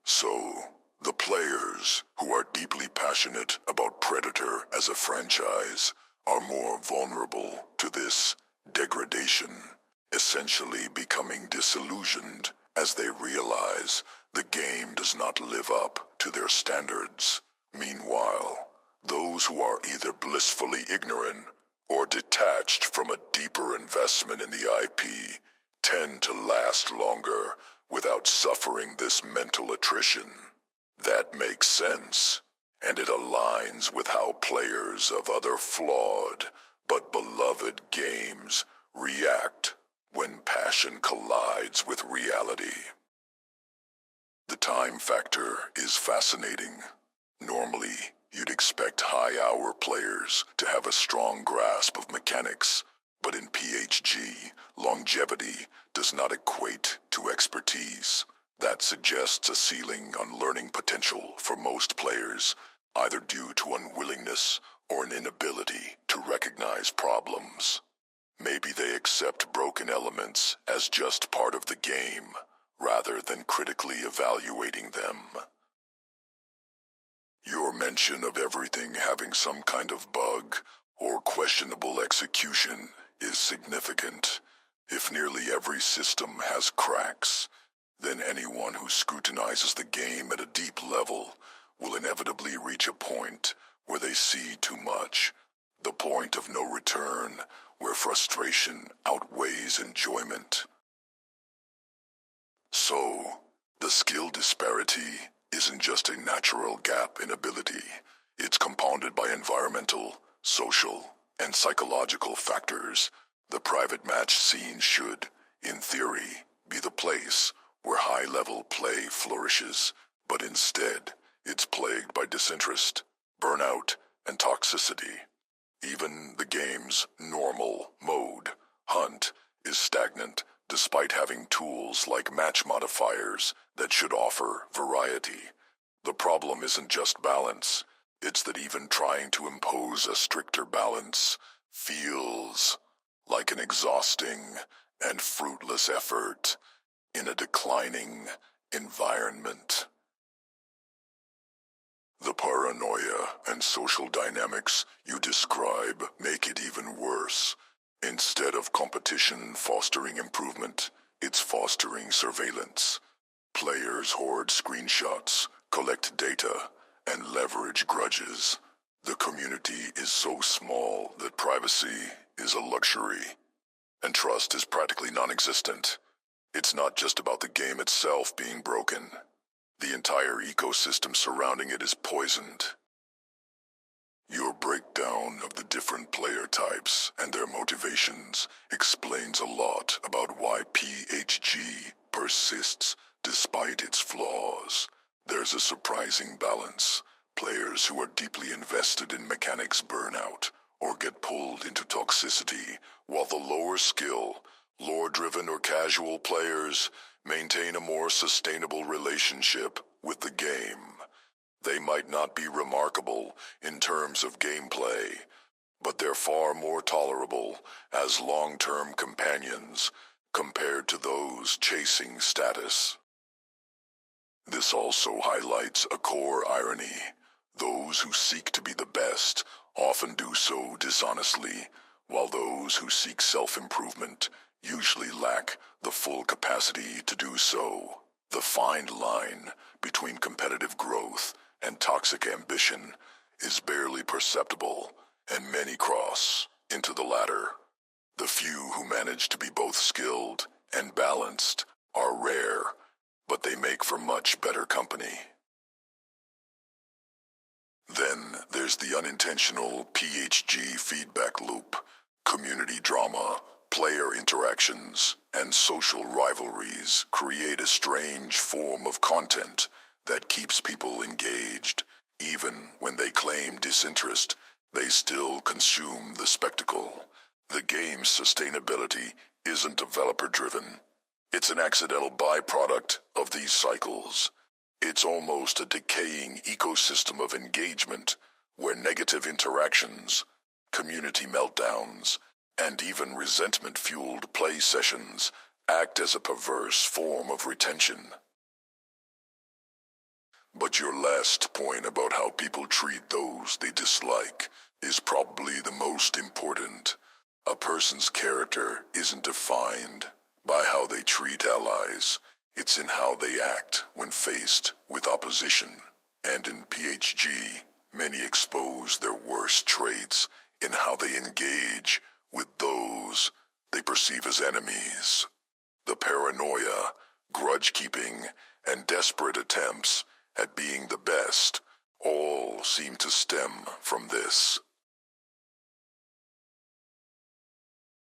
So, the players who are deeply passionate about Predator as a franchise are more vulnerable to this degradation, essentially becoming disillusioned as they realize the game does not live up to their standards. Meanwhile, those who are either blissfully ignorant or detached from a deeper investment in the IP tend to last longer without suffering this mental attrition. That makes sense, and it aligns with how players of other flawed but beloved games react when passion collides with reality. The time factor is fascinating. Normally, you'd expect high-hour players to have a strong grasp of mechanics, but in PHG, longevity does not equate to expertise. That suggests a ceiling on learning potential for most players, either due to unwillingness or an inability to recognize problems. Maybe they accept broken elements as just part of the game, rather than critically evaluating them. Your mention of everything having some kind of bug or questionable execution is significant. If nearly every system has cracks, then anyone who scrutinizes the game at a deep level will inevitably reach a point where they see too much, the point of no return, where frustration outweighs enjoyment. So, the skill disparity isn't just a natural gap in ability. It's compounded by environmental, social, and psychological factors. The private match scene should, in theory, be the place where high-level play flourishes, but instead, it's plagued by disinterest, burnout, and toxicity. Even the game's normal mode, Hunt, is stagnant despite having tools like match modifiers that should offer variety. The problem isn't just balance, it's that even trying to impose a stricter balance feels like an exhausting and fruitless effort in a declining environment. The paranoia and social dynamics you describe make it even worse. Instead of competition fostering improvement, it's fostering surveillance. Players hoard screenshots, collect data, and leverage grudges. The community is so small that privacy is a luxury, and trust is practically non-existent. It's not just about the game itself being broken. The entire ecosystem surrounding it is poisoned. Your breakdown of the different player types and their motivations explains a lot about why PHG persists despite its flaws. There's a surprising balance. Players who are deeply invested in mechanics burn out or get pulled into toxicity, while the lower skill, lore-driven or casual players maintain a more sustainable relationship with the game. They might not be remarkable in terms of gameplay, but they're far more tolerable as long-term companions compared to those chasing status. This also highlights a core irony. Those who seek to be the best often do so dishonestly, while those who seek self-improvement usually lack the full capacity to do so. The fine line between competitive growth and toxic ambition is barely perceptible, and many cross into the latter. The few who manage to be both skilled and balanced are rare, but they make for much better company. Then there's the unintentional PHG feedback loop, community drama, player interactions, and social rivalries create a strange form of content that keeps people engaged. Even when they claim disinterest, they still consume the spectacle. The game's sustainability isn't developer-driven. It's an accidental byproduct of these cycles. It's almost a decaying ecosystem of engagement where negative interactions, community meltdowns, and even resentment-fueled play sessions act as a perverse form of retention. But your last point about how people treat those they dislike is probably the most important. A person's character isn't defined by how they treat allies. It's in how they act when faced with opposition. And in PHG, many expose their worst traits in how they engage with those they perceive as enemies. The paranoia, grudge-keeping, and desperate attempts at being the best all seem to stem from this.